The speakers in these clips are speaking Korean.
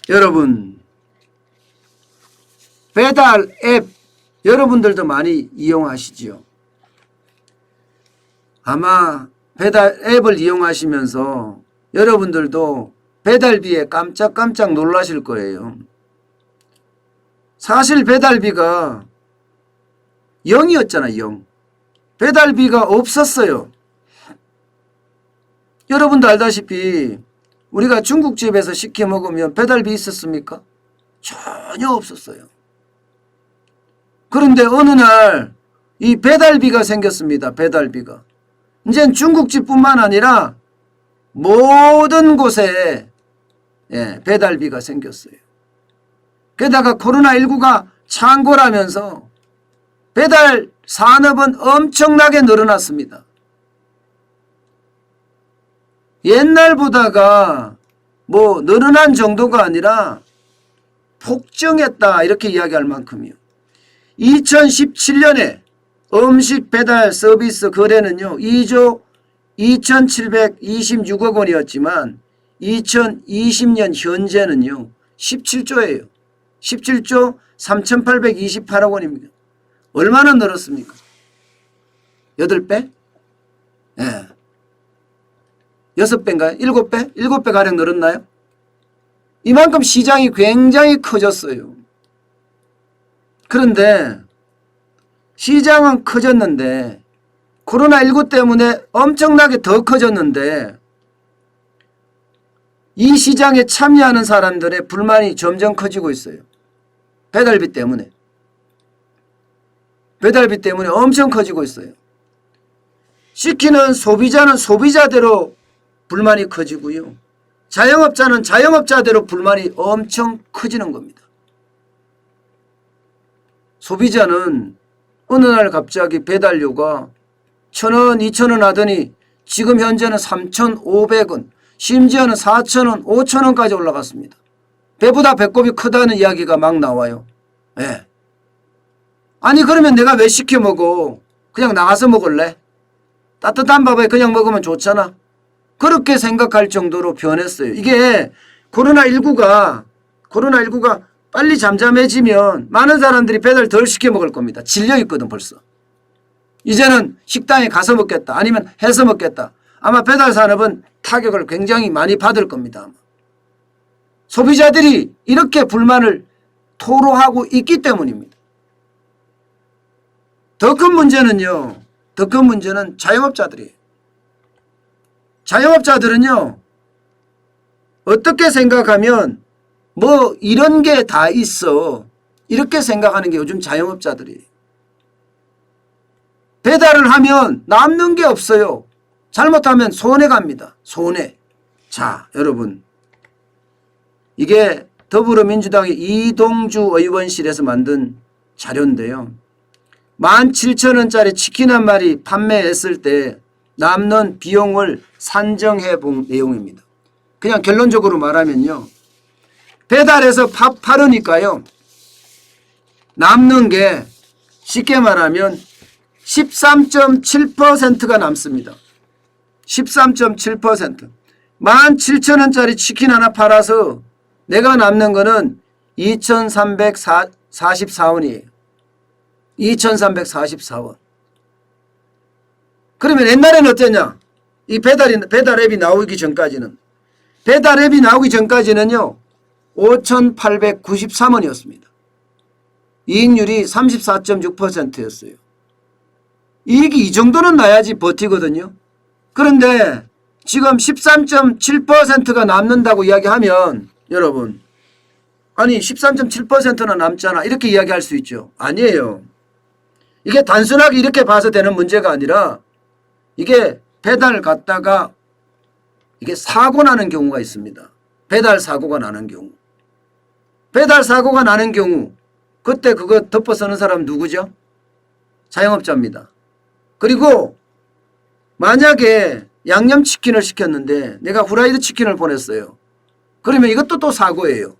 여러분, 배달 앱 여러분들도 많이 이용하시지요. 아마 배달 앱을 이용하시면서 여러분들도 배달비에 깜짝깜짝 놀라실 거예요. 사실 배달비가 0이었잖아요. 0. 배달비가 없었어요. 여러분도 알다시피 우리가 중국집에서 시켜 먹으면 배달비 있었습니까? 전혀 없었어요. 그런데 어느 날 이 배달비가 생겼습니다. 배달비가. 이젠 중국집뿐만 아니라 모든 곳에 배달비가 생겼어요. 게다가 코로나19가 창궐하면서 배달 산업은 엄청나게 늘어났습니다. 옛날보다가 뭐 늘어난 정도가 아니라 폭증했다 이렇게 이야기할 만큼이요. 2017년에 음식 배달 서비스 거래는요 2조 2726억 원이었지만 2020년 현재는요 17조예요. 17조 3828억 원입니다. 얼마나 늘었습니까? 8배? 예. 6배인가요? 7배? 7배 가량 늘었나요? 이만큼 시장이 굉장히 커졌어요. 그런데 시장은 커졌는데 코로나19 때문에 엄청나게 더 커졌는데 이 시장에 참여하는 사람들의 불만이 점점 커지고 있어요. 배달비 때문에. 배달비 때문에 엄청 커지고 있어요. 시키는 소비자는 소비자대로 불만이 커지고요. 자영업자는 자영업자대로 불만이 엄청 커지는 겁니다. 소비자는 어느 날 갑자기 배달료가 1,000원, 2,000원 하더니 지금 현재는 3,500원, 심지어는 4,000원, 5,000원까지 올라갔습니다. 배보다 배꼽이 크다는 이야기가 막 나와요. 예. 아니 그러면 내가 왜 시켜 먹어? 그냥 나가서 먹을래? 따뜻한 밥에 그냥 먹으면 좋잖아. 그렇게 생각할 정도로 변했어요. 이게 코로나19가 빨리 잠잠해지면 많은 사람들이 배달 덜 시켜 먹을 겁니다. 질려있거든 벌써. 이제는 식당에 가서 먹겠다. 아니면 해서 먹겠다. 아마 배달 산업은 타격을 굉장히 많이 받을 겁니다. 아마. 소비자들이 이렇게 불만을 토로하고 있기 때문입니다. 더 큰 문제는요. 더 큰 문제는 자영업자들이에요. 자영업자들은요. 어떻게 생각하면 뭐 이런 게 다 있어. 이렇게 생각하는 게 요즘 자영업자들이에요. 배달을 하면 남는 게 없어요. 잘못하면 손해 갑니다. 손해. 자, 여러분. 이게 더불어민주당의 이동주 의원실에서 만든 자료인데요. 17,000원짜리 치킨 한 마리 판매했을 때 남는 비용을 산정해 본 내용입니다. 그냥 결론적으로 말하면요. 배달해서 밥 팔으니까요. 남는 게 쉽게 말하면 13.7%가 남습니다. 13.7%. 17,000원짜리 치킨 하나 팔아서 내가 남는 거는 2,344원이에요. 2,344원. 그러면 옛날에는 어땠냐? 이 배달 앱이 나오기 전까지는. 배달 앱이 나오기 전까지는요. 5,893원이었습니다. 이익률이 34.6%였어요. 이익이 이 정도는 나야지 버티거든요. 그런데 지금 13.7%가 남는다고 이야기하면 여러분 아니 13.7%나 남잖아 이렇게 이야기할 수 있죠. 아니에요. 이게 단순하게 이렇게 봐서 되는 문제가 아니라 이게 배달 갔다가 이게 사고 나는 경우가 있습니다. 배달 사고가 나는 경우. 배달 사고가 나는 경우 그때 그거 덮어서는 사람 누구죠? 자영업자입니다. 그리고 만약에 양념치킨을 시켰는데 내가 후라이드 치킨을 보냈어요. 그러면 이것도 또 사고예요.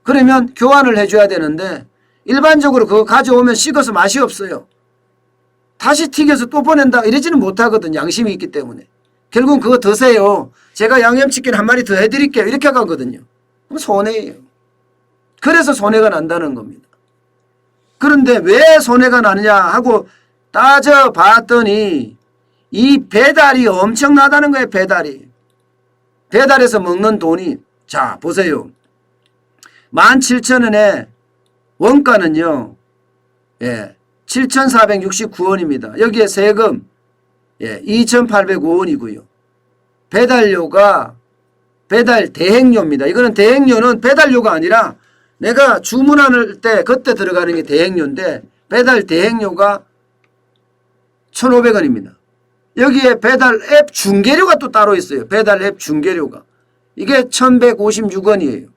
그러면 교환을 해줘야 되는데 일반적으로 그거 가져오면 식어서 맛이 없어요. 다시 튀겨서 또 보낸다 이러지는 못하거든. 양심이 있기 때문에. 결국은 그거 드세요. 제가 양념치킨 한 마리 더 해드릴게요. 이렇게 가거든요. 그럼 손해예요. 그래서 손해가 난다는 겁니다. 그런데 왜 손해가 나느냐 하고 따져봤더니 이 배달이 엄청나다는 거예요. 배달이. 배달에서 먹는 돈이 자 보세요. 17,000원에 원가는요. 7,469원입니다. 여기에 세금 2,805원이고요. 배달료가 배달 대행료입니다. 이거는 대행료는 배달료가 아니라 내가 주문할 때 그때 들어가는 게 대행료인데 배달 대행료가 1,500원입니다. 여기에 배달 앱 중개료가 또 따로 있어요. 배달 앱 중개료가. 이게 1,156원이에요.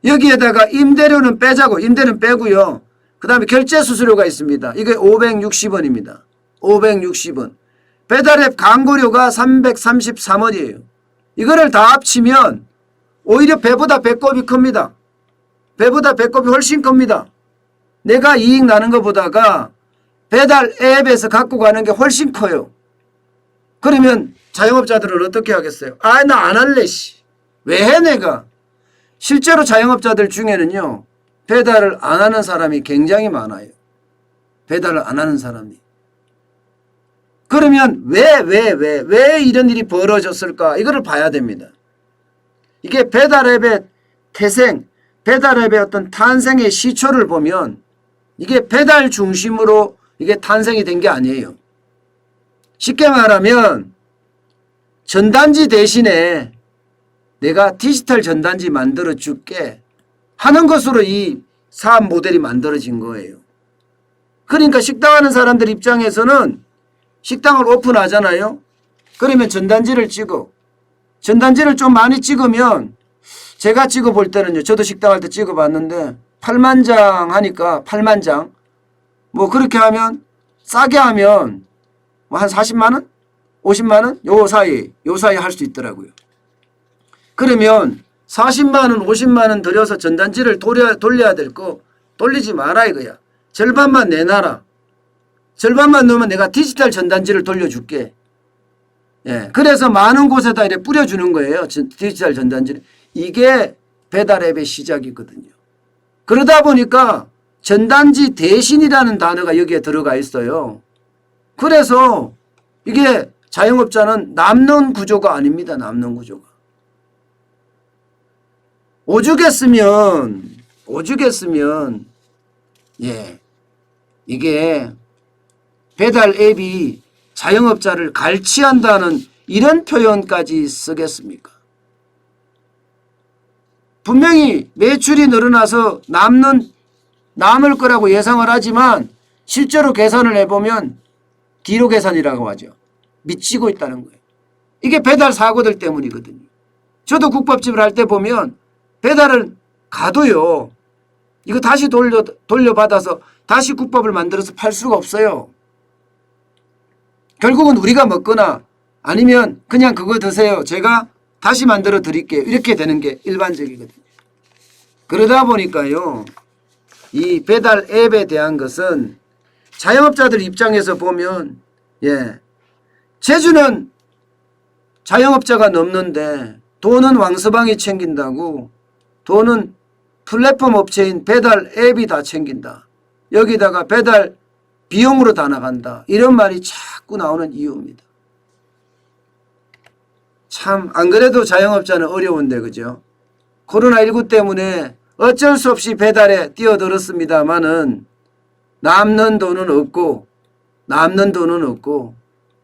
여기에다가 임대료는 빼자고. 임대료는 빼고요. 그 다음에 결제 수수료가 있습니다. 이게 560원입니다. 560원. 배달 앱 광고료가 333원이에요. 이거를 다 합치면 오히려 배보다 배꼽이 큽니다. 배보다 배꼽이 훨씬 큽니다. 내가 이익 나는 것보다가 배달 앱에서 갖고 가는 게 훨씬 커요. 그러면 자영업자들은 어떻게 하겠어요? 아, 나 안 할래, 씨. 왜 해, 내가? 실제로 자영업자들 중에는요, 배달을 안 하는 사람이 굉장히 많아요. 배달을 안 하는 사람이. 그러면 왜 이런 일이 벌어졌을까? 이거를 봐야 됩니다. 이게 배달 앱의 태생, 배달 앱의 어떤 탄생의 시초를 보면 이게 배달 중심으로 이게 탄생이 된 게 아니에요. 쉽게 말하면 전단지 대신에 내가 디지털 전단지 만들어 줄게 하는 것으로 이 사업 모델이 만들어진 거예요. 그러니까 식당 하는 사람들 입장에서는 식당을 오픈하잖아요. 그러면 전단지를 찍어. 전단지를 좀 많이 찍으면 제가 찍어볼 때는요. 저도 식당 할 때 찍어봤는데 8만 장 하니까 8만 장. 뭐 그렇게 하면 싸게 하면 뭐 한 40만 원? 50만 원? 요 사이 할 수 있더라고요. 그러면 40만 원, 50만 원 들여서 전단지를 돌려야 될 거 돌리지 마라 이거야. 절반만 내놔라. 절반만 넣으면 내가 디지털 전단지를 돌려줄게. 그래서 많은 곳에다 이렇게 뿌려주는 거예요. 디지털 전단지를. 이게 배달 앱의 시작이거든요. 그러다 보니까 전단지 대신이라는 단어가 여기에 들어가 있어요. 그래서 이게 자영업자는 남는 구조가 아닙니다. 남는 구조가. 오죽했으면 이게 배달 앱이 자영업자를 갈취한다는 이런 표현까지 쓰겠습니까? 분명히 매출이 늘어나서 남을 거라고 예상을 하지만 실제로 계산을 해보면 기로 계산이라고 하죠. 미치고 있다는 거예요. 이게 배달 사고들 때문이거든요. 저도 국밥집을 할 때 보면 배달을 가도요. 이거 다시 돌려받아서 다시 국밥을 만들어서 팔 수가 없어요. 결국은 우리가 먹거나 아니면 그냥 그거 드세요. 제가 다시 만들어 드릴게요. 이렇게 되는 게 일반적이거든요. 그러다 보니까요. 이 배달 앱에 대한 것은 자영업자들 입장에서 보면 제주는 자영업자가 넘는데 돈은 왕서방이 챙긴다고 돈은 플랫폼 업체인 배달 앱이 다 챙긴다. 여기다가 배달 비용으로 다 나간다. 이런 말이 자꾸 나오는 이유입니다. 참 안 그래도 자영업자는 어려운데 그죠? 코로나19 때문에 어쩔 수 없이 배달에 뛰어들었습니다마는 남는 돈은 없고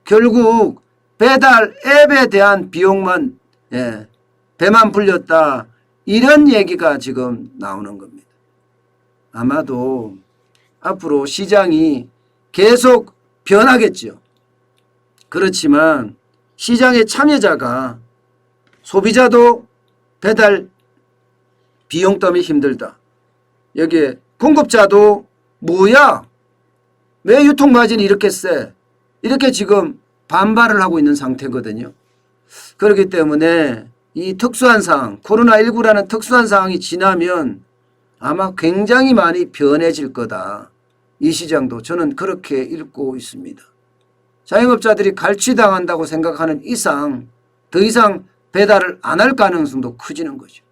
결국 배달 앱에 대한 비용만 배만 불렸다. 이런 얘기가 지금 나오는 겁니다. 아마도 앞으로 시장이 계속 변하겠죠. 그렇지만 시장의 참여자가 소비자도 배달 비용 때문에 힘들다. 여기에 공급자도 뭐야? 왜 유통마진이 이렇게 세? 이렇게 지금 반발을 하고 있는 상태거든요. 그렇기 때문에 이 특수한 상황, 코로나19라는 특수한 상황이 지나면 아마 굉장히 많이 변해질 거다. 이 시장도 저는 그렇게 읽고 있습니다. 자영업자들이 갈취당한다고 생각하는 이상 더 이상 배달을 안 할 가능성도 커지는 거죠.